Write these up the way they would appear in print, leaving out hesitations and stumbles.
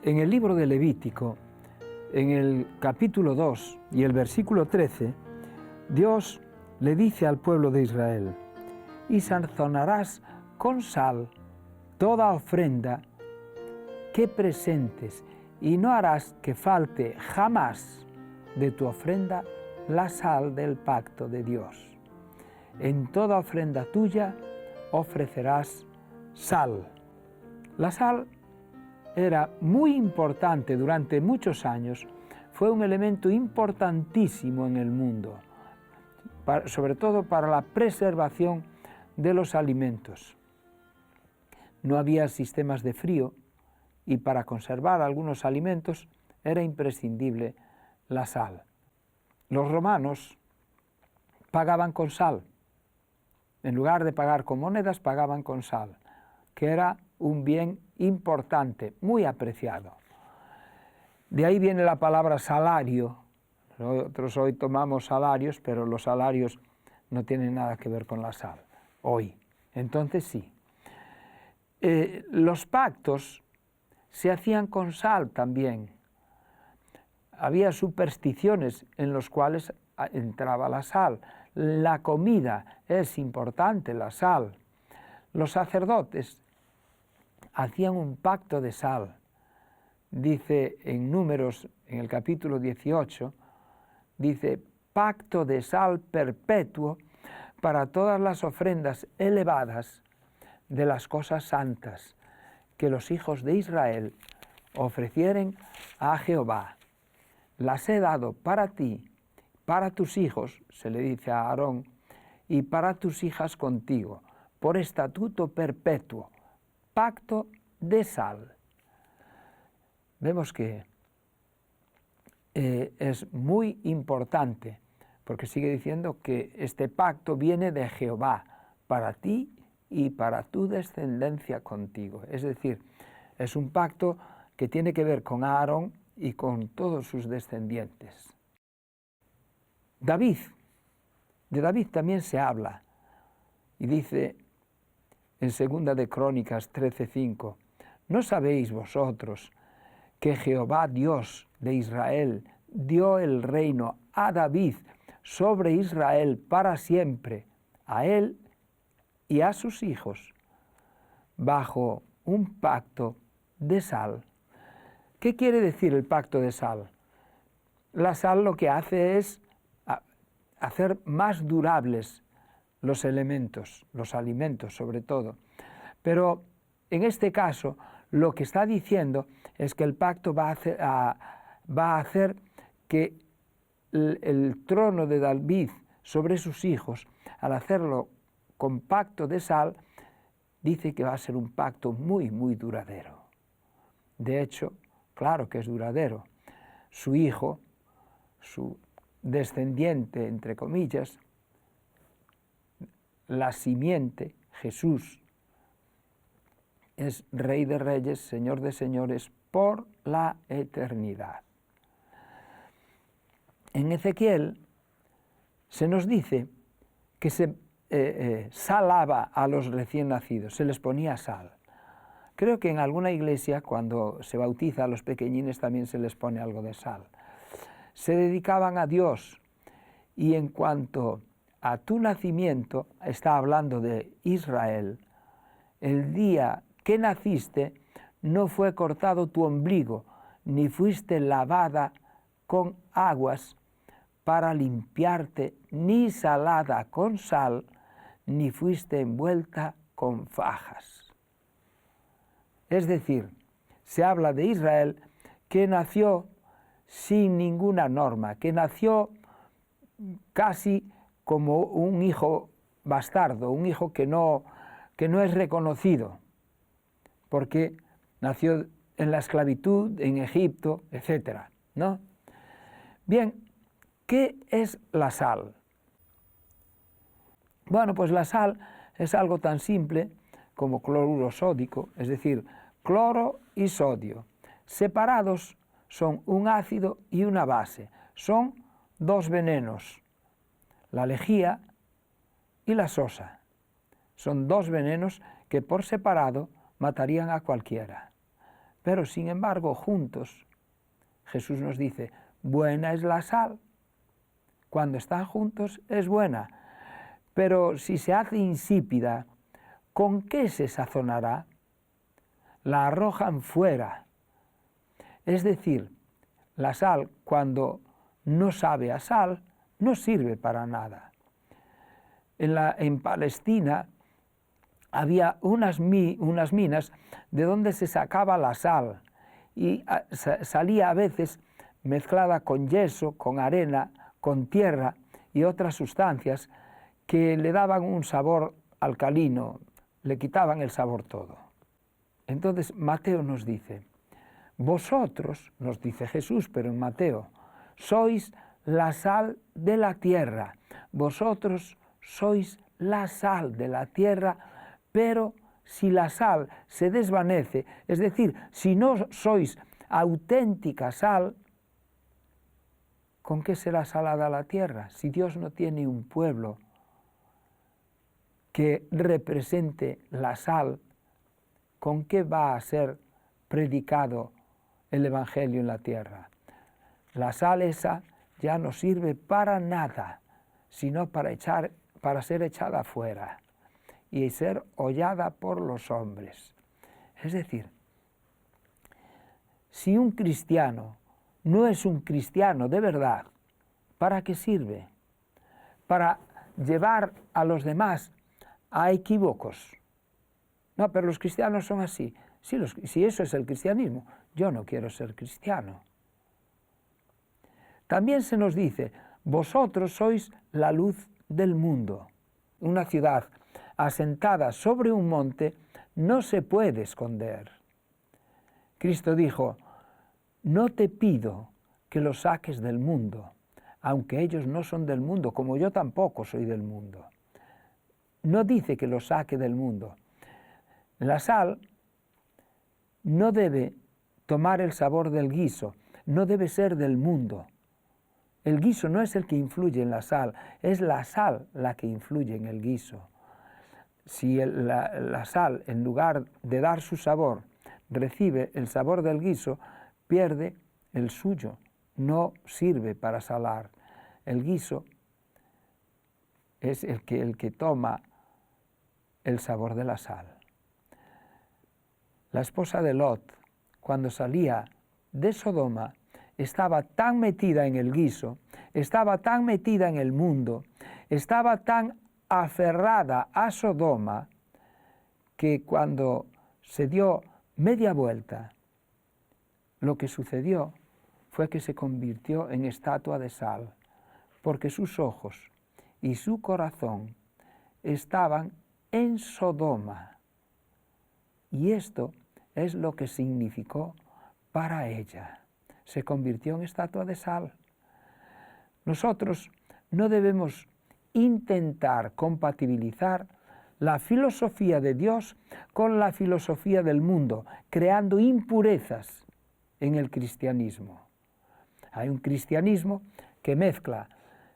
En el libro de Levítico, en el capítulo 2 y el versículo 13, Dios le dice al pueblo de Israel: y sazonarás con sal toda ofrenda que presentes, y no harás que falte jamás de tu ofrenda la sal del pacto de Dios. En toda ofrenda tuya ofrecerás sal. La sal era muy importante durante muchos años, fue un elemento importantísimo en el mundo, sobre todo para la preservación de los alimentos. No había sistemas de frío y para conservar algunos alimentos era imprescindible la sal. Los romanos pagaban con sal. En lugar de pagar con monedas, pagaban con sal, que era un bien importante, muy apreciado. De ahí viene la palabra salario. Nosotros hoy tomamos salarios, pero los salarios no tienen nada que ver con la sal, hoy. Entonces sí. Los pactos se hacían con sal también. Había supersticiones en las cuales entraba la sal. La comida es importante, la sal. Los sacerdotes hacían un pacto de sal. Dice en Números, en el capítulo 18, dice: pacto de sal perpetuo para todas las ofrendas elevadas de las cosas santas que los hijos de Israel ofrecieren a Jehová. Las he dado para ti, para tus hijos, se le dice a Aarón, y para tus hijas contigo, por estatuto perpetuo, pacto de sal. Vemos que es muy importante, porque sigue diciendo que este pacto viene de Jehová, para ti y para tu descendencia contigo. Es decir, es un pacto que tiene que ver con Aarón y con todos sus descendientes. De David también se habla, y dice en 2 de Crónicas 13:5, ¿no sabéis vosotros que Jehová Dios de Israel dio el reino a David sobre Israel para siempre, a él y a sus hijos, bajo un pacto de sal? ¿Qué quiere decir el pacto de sal? La sal lo que hace es hacer más durables los elementos, los alimentos sobre todo. Pero en este caso lo que está diciendo es que el pacto va a hacer que el trono de David sobre sus hijos, al hacerlo con pacto de sal, dice que va a ser un pacto muy, muy duradero. De hecho, claro que es duradero. Su hijo, su descendiente, entre comillas, la simiente, Jesús, es Rey de Reyes, Señor de Señores, por la eternidad. En Ezequiel se nos dice que se salaba a los recién nacidos, se les ponía sal. Creo que en alguna iglesia, cuando se bautiza a los pequeñines, también se les pone algo de sal. Se dedicaban a Dios, y en cuanto a tu nacimiento, está hablando de Israel, el día que naciste no fue cortado tu ombligo, ni fuiste lavada con aguas para limpiarte, ni salada con sal, ni fuiste envuelta con fajas. Es decir, se habla de Israel que nació sin ninguna norma, que nació casi como un hijo bastardo, un hijo que no es reconocido, porque nació en la esclavitud, en Egipto, etc., ¿no? Bien, ¿qué es la sal? Bueno, pues la sal es algo tan simple como cloruro sódico, es decir, cloro y sodio. Separados son un ácido y una base, son dos venenos, la lejía y la sosa. Son dos venenos que por separado matarían a cualquiera. pero sin embargo juntos, Jesús nos dice, buena es la sal. Cuando están juntos es buena, pero si se hace insípida, ¿con qué se sazonará? La arrojan fuera. Es decir, la sal, cuando no sabe a sal, no sirve para nada. En Palestina había unas minas de donde se sacaba la sal y salía a veces mezclada con yeso, con arena, con tierra y otras sustancias que le daban un sabor alcalino, le quitaban el sabor todo. Entonces Mateo nos dice, vosotros, nos dice Jesús, pero en Mateo, sois la sal de la tierra, vosotros sois la sal de la tierra, pero si la sal se desvanece, es decir, si no sois auténtica sal, ¿con qué será salada la tierra? Si Dios no tiene un pueblo que represente la sal, ¿con qué va a ser predicado el Evangelio en la tierra? La sal esa ya no sirve para nada, sino para ser echada fuera y ser hollada por los hombres. Es decir, si un cristiano no es un cristiano de verdad, ¿para qué sirve? Para llevar a los demás a equívocos. No, pero los cristianos son así. Si eso es el cristianismo, yo no quiero ser cristiano. También se nos dice, vosotros sois la luz del mundo. Una ciudad asentada sobre un monte no se puede esconder. Cristo dijo, no te pido que los saques del mundo, aunque ellos no son del mundo, como yo tampoco soy del mundo. No dice que los saque del mundo. La sal no debe tomar el sabor del guiso, no debe ser del mundo. El guiso no es el que influye en la sal, es la sal la que influye en el guiso. Si la sal, en lugar de dar su sabor, recibe el sabor del guiso, pierde el suyo, no sirve para salar. El guiso es el que toma el sabor de la sal. La esposa de Lot, cuando salía de Sodoma, estaba tan metida en el guiso, estaba tan metida en el mundo, estaba tan aferrada a Sodoma, que cuando se dio media vuelta, lo que sucedió fue que se convirtió en estatua de sal, porque sus ojos y su corazón estaban en Sodoma. Y esto es lo que significó para ella. Se convirtió en estatua de sal. Nosotros no debemos intentar compatibilizar la filosofía de Dios con la filosofía del mundo, creando impurezas en el cristianismo. Hay un cristianismo que mezcla,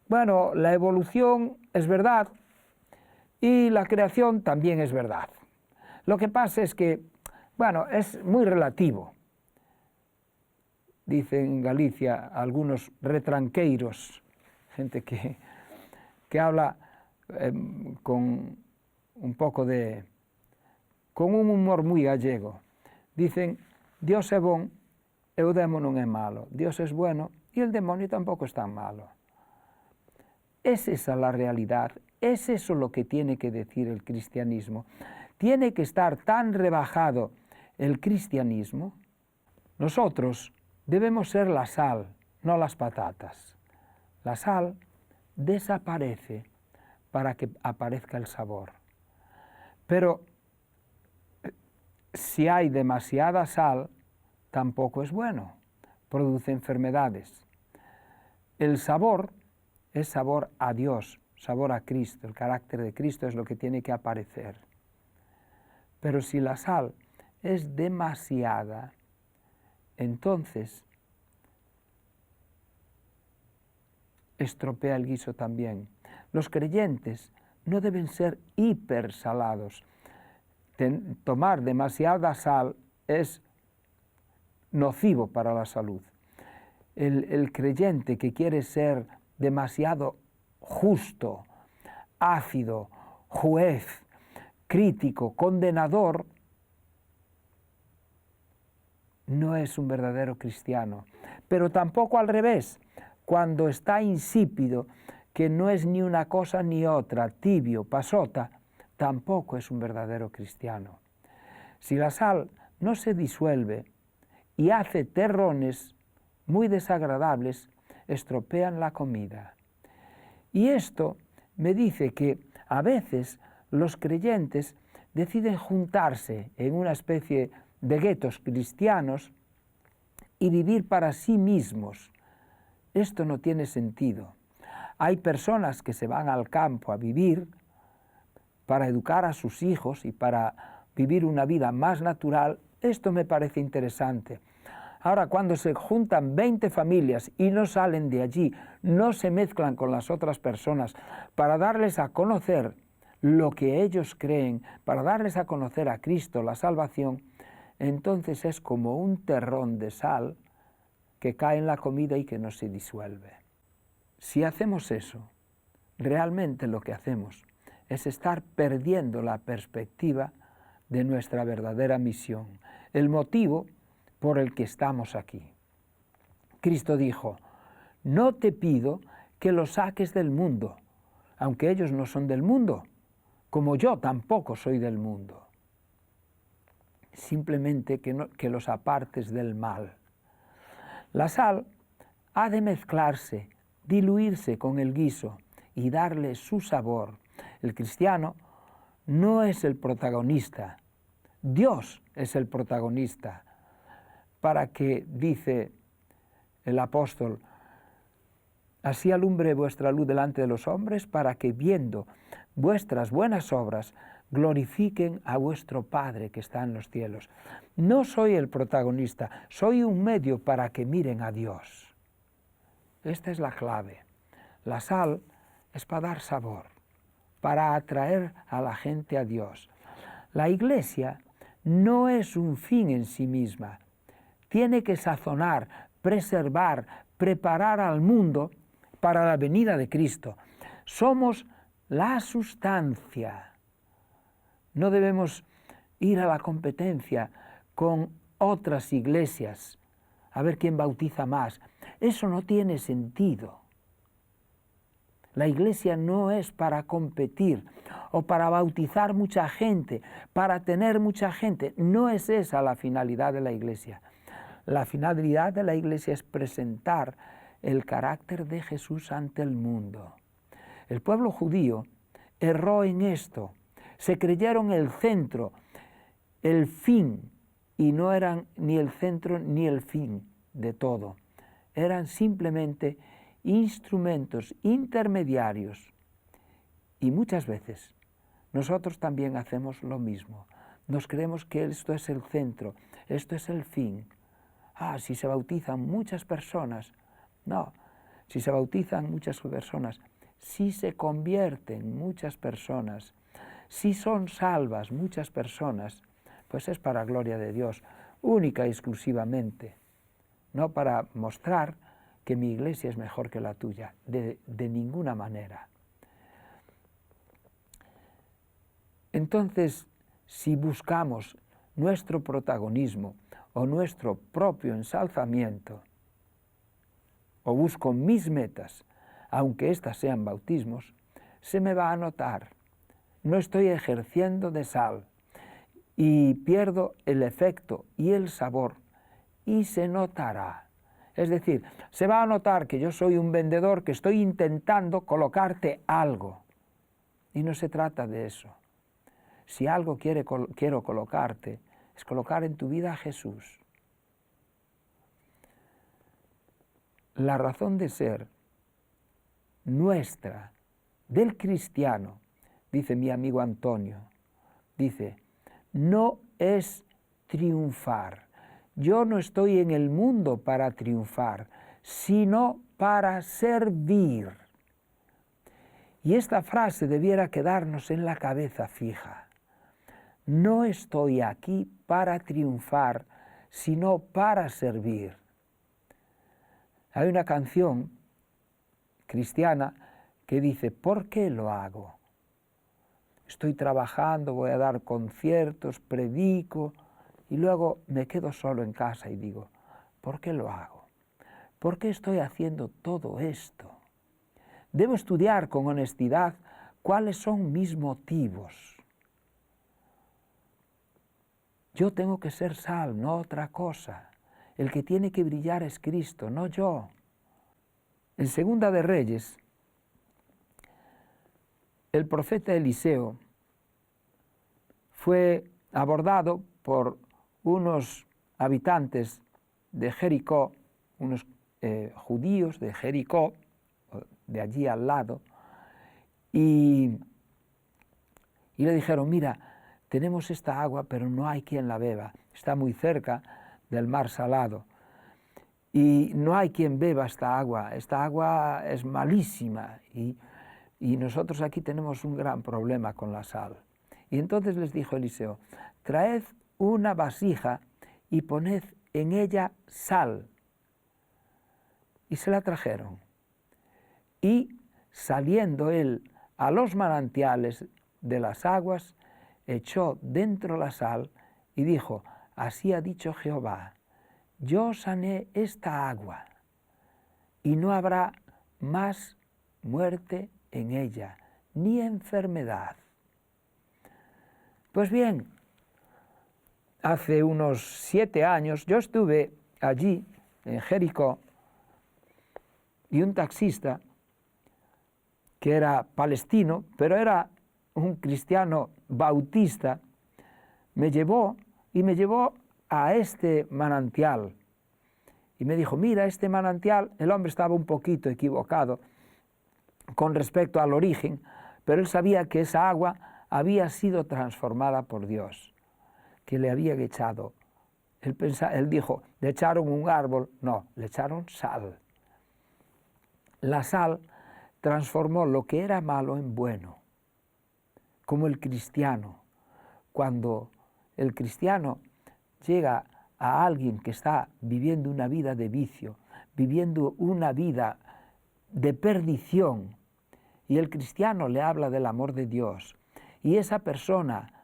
bueno, la evolución es verdad y la creación también es verdad. Lo que pasa es que, bueno, es muy relativo. Dicen en Galicia algunos retranqueiros, gente que habla con un poco con un humor muy gallego. Dicen, Dios é bon e o demo non é malo. Dios es bueno y el demonio tampoco es tan malo. ¿Es esa la realidad? ¿Es eso lo que tiene que decir el cristianismo? ¿Tiene que estar tan rebajado el cristianismo? Nosotros debemos ser la sal, no las patatas. La sal desaparece para que aparezca el sabor. Pero si hay demasiada sal, tampoco es bueno, produce enfermedades. El sabor es sabor a Dios, sabor a Cristo, el carácter de Cristo es lo que tiene que aparecer. Pero si la sal es demasiada, entonces estropea el guiso también. Los creyentes no deben ser hipersalados. Tomar demasiada sal es nocivo para la salud. El creyente que quiere ser demasiado justo, ácido, juez, crítico, condenador, no es un verdadero cristiano. Pero tampoco al revés, cuando está insípido, que no es ni una cosa ni otra, tibio, pasota, tampoco es un verdadero cristiano. Si la sal no se disuelve y hace terrones muy desagradables, estropean la comida. Y esto me dice que a veces los creyentes deciden juntarse en una especie de guetos cristianos y vivir para sí mismos. Esto no tiene sentido. Hay personas que se van al campo a vivir para educar a sus hijos y para vivir una vida más natural. Esto me parece interesante. Ahora, cuando se juntan 20 familias y no salen de allí, no se mezclan con las otras personas para darles a conocer lo que ellos creen, para darles a conocer a Cristo, la salvación, entonces es como un terrón de sal que cae en la comida y que no se disuelve. Si hacemos eso, realmente lo que hacemos es estar perdiendo la perspectiva de nuestra verdadera misión, el motivo por el que estamos aquí. Cristo dijo, no te pido que los saques del mundo, aunque ellos no son del mundo, como yo tampoco soy del mundo. Simplemente que los apartes del mal. La sal ha de mezclarse, diluirse con el guiso y darle su sabor. El cristiano no es el protagonista, Dios es el protagonista. Para que, dice el apóstol, así alumbre vuestra luz delante de los hombres, para que viendo vuestras buenas obras glorifiquen a vuestro Padre que está en los cielos. No soy el protagonista, soy un medio para que miren a Dios. Esta es la clave. La sal es para dar sabor, para atraer a la gente a Dios. La Iglesia no es un fin en sí misma. Tiene que sazonar, preservar, preparar al mundo para la venida de Cristo. Somos la sustancia. No debemos ir a la competencia con otras iglesias a ver quién bautiza más. Eso no tiene sentido. La iglesia no es para competir o para bautizar mucha gente, para tener mucha gente. No es esa la finalidad de la iglesia. La finalidad de la iglesia es presentar el carácter de Jesús ante el mundo. El pueblo judío erró en esto. Se creyeron el centro, el fin, y no eran ni el centro ni el fin de todo. Eran simplemente instrumentos intermediarios. Y muchas veces nosotros también hacemos lo mismo. Nos creemos que esto es el centro, esto es el fin. Si se bautizan muchas personas. No, si se bautizan muchas personas, si se convierten muchas personas, si son salvas muchas personas, pues es para gloria de Dios, única y exclusivamente, no para mostrar que mi iglesia es mejor que la tuya, de ninguna manera. Entonces, si buscamos nuestro protagonismo o nuestro propio ensalzamiento, o busco mis metas, aunque éstas sean bautismos, se me va a notar. No estoy ejerciendo de sal y pierdo el efecto y el sabor y se notará. Es decir, se va a notar que yo soy un vendedor que estoy intentando colocarte algo y no se trata de eso. Si algo quiero colocarte, es colocar en tu vida a Jesús. La razón de ser nuestra, del cristiano, dice mi amigo Antonio, dice, no es triunfar. Yo no estoy en el mundo para triunfar, sino para servir. Y esta frase debiera quedarnos en la cabeza fija. No estoy aquí para triunfar, sino para servir. Hay una canción cristiana que dice, ¿por qué lo hago? Estoy trabajando, voy a dar conciertos, predico, y luego me quedo solo en casa y digo, ¿por qué lo hago? ¿Por qué estoy haciendo todo esto? Debo estudiar con honestidad cuáles son mis motivos. Yo tengo que ser sal, no otra cosa. El que tiene que brillar es Cristo, no yo. En Segunda de Reyes, el profeta Eliseo fue abordado por unos habitantes de Jericó, unos judíos de Jericó, de allí al lado, y le dijeron, mira, tenemos esta agua, pero no hay quien la beba, está muy cerca del mar Salado, y no hay quien beba esta agua es malísima, y nosotros aquí tenemos un gran problema con la sal. Y entonces les dijo Eliseo, traed una vasija y poned en ella sal. Y se la trajeron. Y saliendo él a los manantiales de las aguas, echó dentro la sal y dijo, así ha dicho Jehová, yo sané esta agua y no habrá más muerte en ella, ni enfermedad. Pues bien, hace unos 7 años yo estuve allí, en Jericó, y un taxista, que era palestino, pero era un cristiano bautista, me llevó a este manantial. Y me dijo, mira, este manantial, el hombre estaba un poquito equivocado con respecto al origen, pero él sabía que esa agua había sido transformada por Dios, que le habían echado. Él dijo, le echaron un árbol, no, le echaron sal. La sal transformó lo que era malo en bueno, como el cristiano. Cuando el cristiano llega a alguien que está viviendo una vida de vicio, viviendo una vida de perdición, y el cristiano le habla del amor de Dios, y esa persona,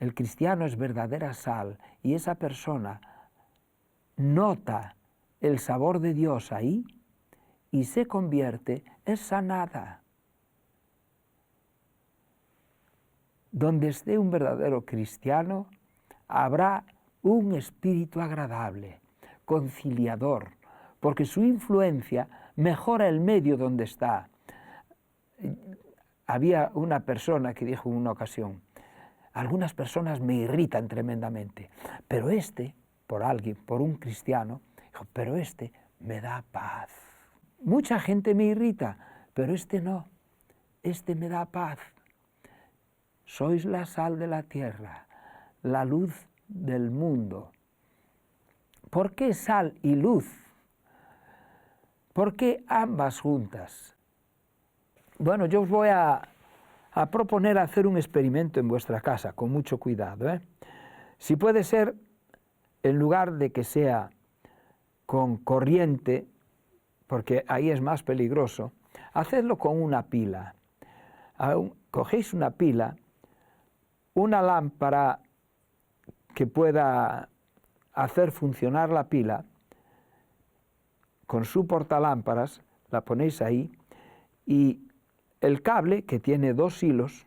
el cristiano es verdadera sal, y esa persona nota el sabor de Dios ahí, y se convierte, es sanada. Donde esté un verdadero cristiano, habrá un espíritu agradable, conciliador, porque su influencia mejora el medio donde está. Había una persona que dijo en una ocasión, algunas personas me irritan tremendamente, pero por un cristiano, dijo, pero me da paz. Mucha gente me irrita, pero no, me da paz. Sois la sal de la tierra, la luz del mundo. ¿Por qué sal y luz? ¿Por qué ambas juntas? Bueno, yo os voy a proponer hacer un experimento en vuestra casa, con mucho cuidado. Si puede ser, en lugar de que sea con corriente, porque ahí es más peligroso, hacedlo con una pila. Cogéis una pila, una lámpara que pueda hacer funcionar la pila, con su portalámparas, la ponéis ahí, y el cable, que tiene 2 hilos,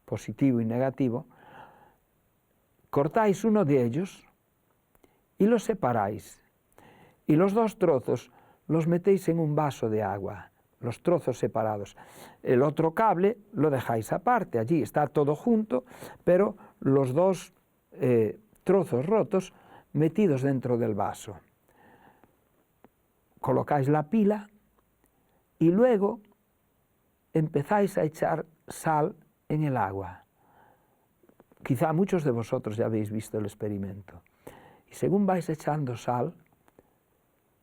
positivo y negativo, cortáis uno de ellos y los separáis. Y los 2 trozos los metéis en un vaso de agua, los trozos separados. El otro cable lo dejáis aparte, allí está todo junto, pero los 2 trozos rotos metidos dentro del vaso. Colocáis la pila y luego empezáis a echar sal en el agua. Quizá muchos de vosotros ya habéis visto el experimento. Y según vais echando sal,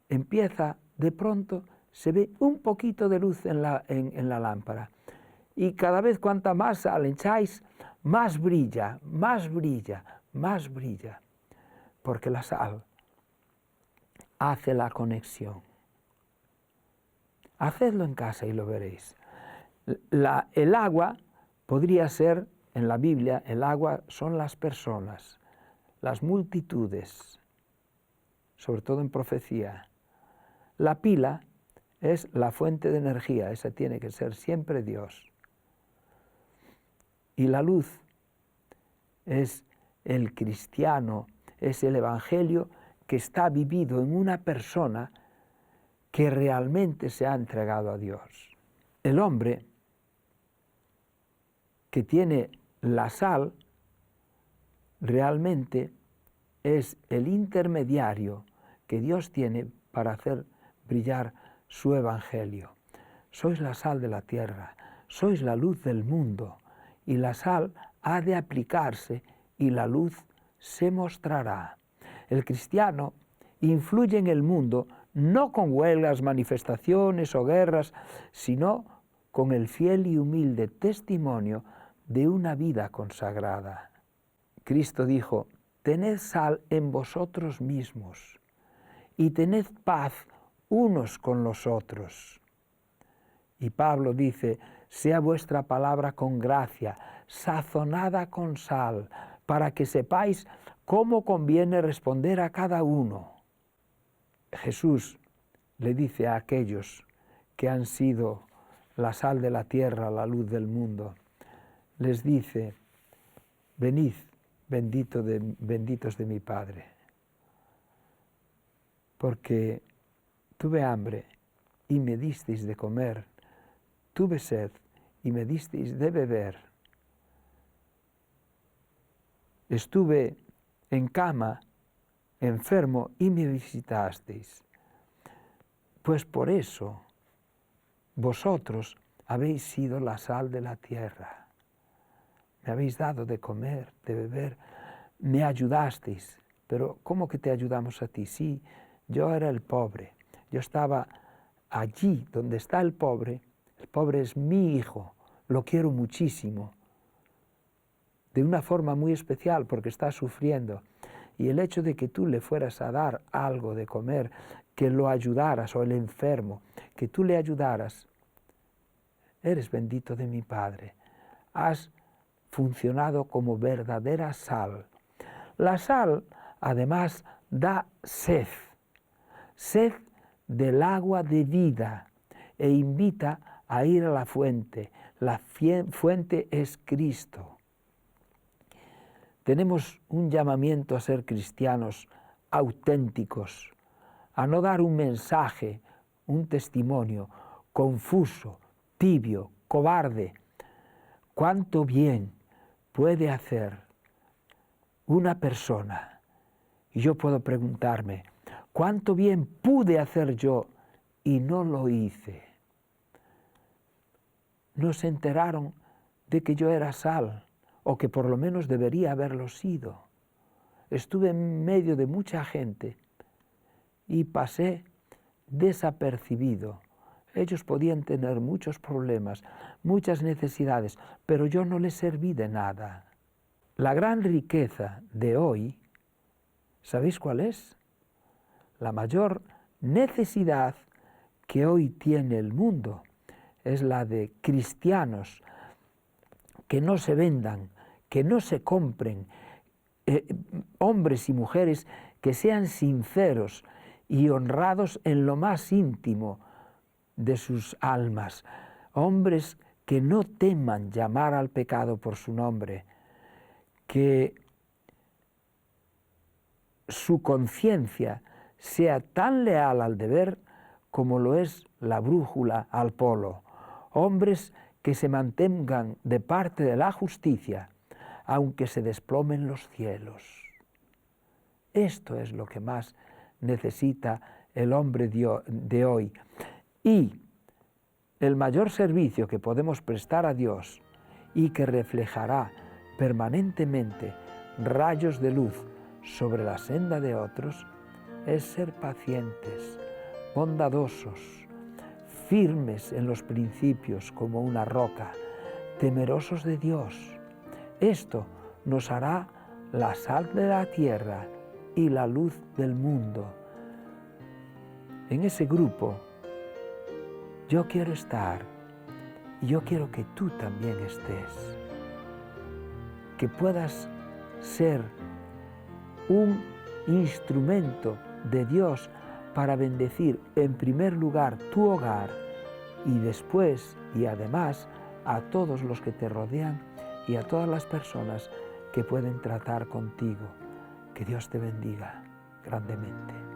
de pronto se ve un poquito de luz en la lámpara. Y cada vez cuanta más sal echáis, más brilla, más brilla, más brilla. porque la sal hace la conexión. Hacedlo en casa y lo veréis. El agua podría ser, en la Biblia, el agua son las personas, las multitudes, sobre todo en profecía. La pila es la fuente de energía, esa tiene que ser siempre Dios. Y la luz es el cristiano, es el evangelio que está vivido en una persona que realmente se ha entregado a Dios. El hombre que tiene la sal realmente es el intermediario que Dios tiene para hacer brillar su evangelio. Sois la sal de la tierra, sois la luz del mundo, y la sal ha de aplicarse y la luz se mostrará. El cristiano influye en el mundo no con huelgas, manifestaciones o guerras, sino con el fiel y humilde testimonio de una vida consagrada. Cristo dijo: tened sal en vosotros mismos y tened paz unos con los otros. Y Pablo dice: sea vuestra palabra con gracia, sazonada con sal, para que sepáis cómo conviene responder a cada uno. Jesús le dice a aquellos que han sido la sal de la tierra, la luz del mundo, les dice: venid, benditos de mi Padre, porque tuve hambre y me disteis de comer, tuve sed y me disteis de beber, estuve en cama, enfermo y me visitasteis. Pues por eso vosotros habéis sido la sal de la tierra. Me habéis dado de comer, de beber, me ayudasteis. Pero ¿cómo que te ayudamos a ti? Sí, yo era el pobre, yo estaba allí donde está el pobre es mi hijo, lo quiero muchísimo, de una forma muy especial porque está sufriendo. Y el hecho de que tú le fueras a dar algo de comer, que lo ayudaras, o el enfermo, que tú le ayudaras, eres bendito de mi Padre. Has funcionado como verdadera sal. La sal, además, da sed del agua de vida, e invita a ir a la fuente. La fuente es Cristo. Tenemos un llamamiento a ser cristianos auténticos, a no dar un mensaje, un testimonio confuso, tibio, cobarde. ¿Cuánto bien puede hacer una persona? Y yo puedo preguntarme, ¿cuánto bien pude hacer yo y no lo hice? No se enteraron de que yo era sal, o que por lo menos debería haberlo sido. Estuve en medio de mucha gente y pasé desapercibido. Ellos podían tener muchos problemas, muchas necesidades, pero yo no les serví de nada. La gran riqueza de hoy, ¿sabéis cuál es? La mayor necesidad que hoy tiene el mundo es la de cristianos que no se vendan, que no se compren, hombres y mujeres que sean sinceros y honrados en lo más íntimo de sus almas, hombres que no teman llamar al pecado por su nombre, que su conciencia sea tan leal al deber como lo es la brújula al polo, hombres que se mantengan de parte de la justicia, aunque se desplomen los cielos. Esto es lo que más necesita el hombre de hoy. Y el mayor servicio que podemos prestar a Dios y que reflejará permanentemente rayos de luz sobre la senda de otros es ser pacientes, bondadosos, firmes en los principios como una roca, temerosos de Dios. Esto nos hará la sal de la tierra y la luz del mundo. En ese grupo yo quiero estar y yo quiero que tú también estés. Que puedas ser un instrumento de Dios para bendecir en primer lugar tu hogar y después y además a todos los que te rodean y a todas las personas que pueden tratar contigo. Que Dios te bendiga grandemente.